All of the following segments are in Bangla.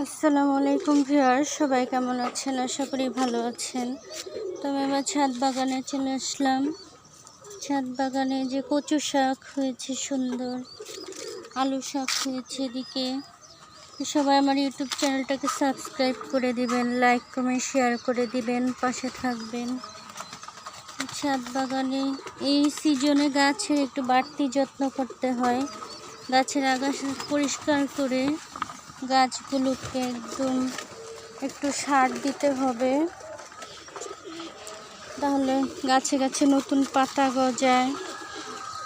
আসসালামু আলাইকুম ভিউয়ার্স, সবাই কেমন আছেন? আশা করি ভালো আছেন। তো আমি আমার ছাদ বাগানে চলে আসলাম। ছাদ বাগানে যে কচু শাক হয়েছে সুন্দর, আলু শাক হয়েছে এদিকে। সবাই আমার ইউটিউব চ্যানেলটাকে সাবস্ক্রাইব করে দিবেন, লাইক কমেন্ট শেয়ার করে দিবেন, পাশে থাকবেন। ছাদ বাগানে এই সিজনে গাছের একটু বাড়তি যত্ন করতে হয়। গাছের আগাছা পরিষ্কার করে গাছগুলোকে একটু সার দিতে হবে, তাহলে গাছে গাছে নতুন পাতা গজায়,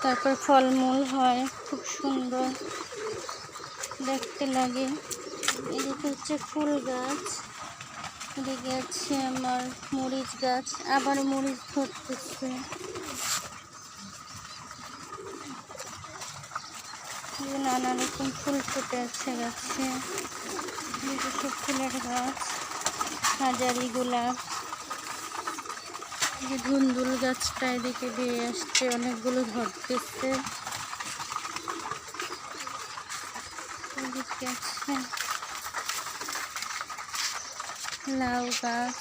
তারপর ফলমূল হয়, খুব সুন্দর দেখতে লাগে। এদিকে হচ্ছে ফুল গাছ, এদিকে আছে আমার মরিচ গাছ, আবার মরিচ ধরতেছে। নানা রকম ফুল ফুটে আছে গাছে, নিজস্ব ফুলের গাছ, হাজারি গোলাপ, ধুন্দুল গাছটা এদিকে বেয়ে আসছে, অনেকগুলো ধরতেছে। এদিকে আছে লাউ গাছ,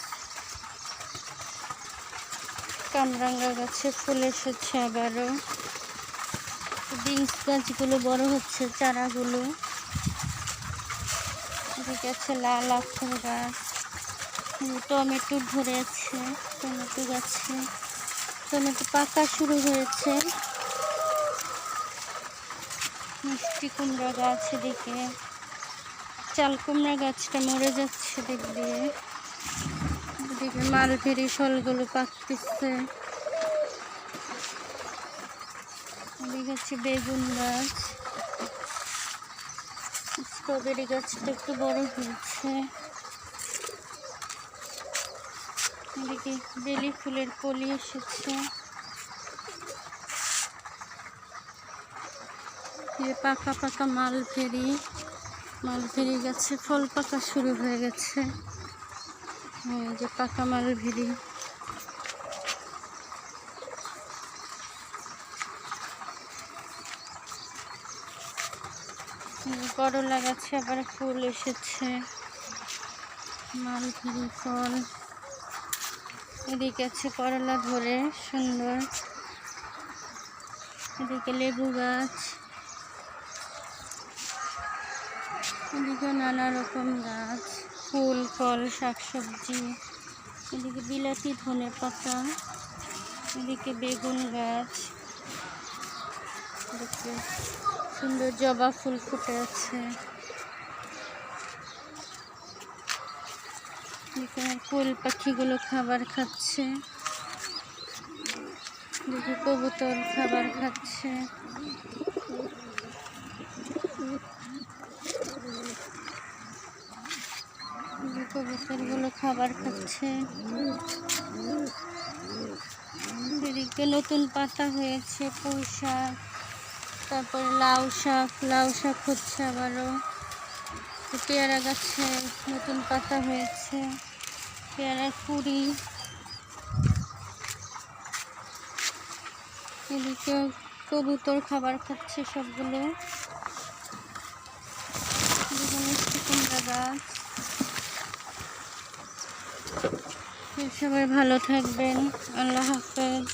কামরাঙ্গা গাছে ফুল এসেছে, আবারও বিনস গাছগুলো বড় হচ্ছে, চারাগুলো। এদিকে আছে লাল আখের গাছ, টমেটো ধরে আছে, টমেটো গাছে টমেটো পাকা শুরু হয়েছে। মিষ্টি কুমড়া গাছ, এদিকে চাল কুমড়া গাছটা মরে যাচ্ছে দিক দিয়ে। এদিকে মালবেরি ফলগুলো পাকতেছে। এদিকে হচ্ছে বেগুন গাছ, স্ট্রবেরি গাছটা একটু বড় হয়েছে। এদিকে বেলি ফুলের কলি এসেছে। পাকা পাকা মালবেরি গাছে ফল পাকা শুরু হয়ে গেছে। যে পাকা মালবেরি। করলা গাছে আবার ফুল এসেছে, মালবেরি ফল। এদিকে আছে করলা ধরে সুন্দর। এদিকে লেবু গাছ, এদিকে নানা রকম গাছ, ফুল ফল শাকসবজি। এদিকে বিলাতি ধনে পাতা, এদিকে বেগুন গাছ, এদিকে সুন্দর জবা ফুল ফুটে আছে। এখানে কোয়েল পাখিগুলো খাবার খাচ্ছে, দেখি কবুতর খাবার খাচ্ছে। কবুতরগুলো খাবার খাচ্ছে। এদিকে নতুন পাতা হয়েছে, পুঁই শাক, তারপরে লাউ শাক হচ্ছে আবারও। পেয়ারা গাছে নতুন পাতা হয়েছে, পেয়ারা কুড়ি। এদিকে কবুতর খাবার খাচ্ছে সবগুলো। মিষ্টি কুমড়া গাছ। সবাই ভালো থাকবেন, আল্লাহ হাফেজ।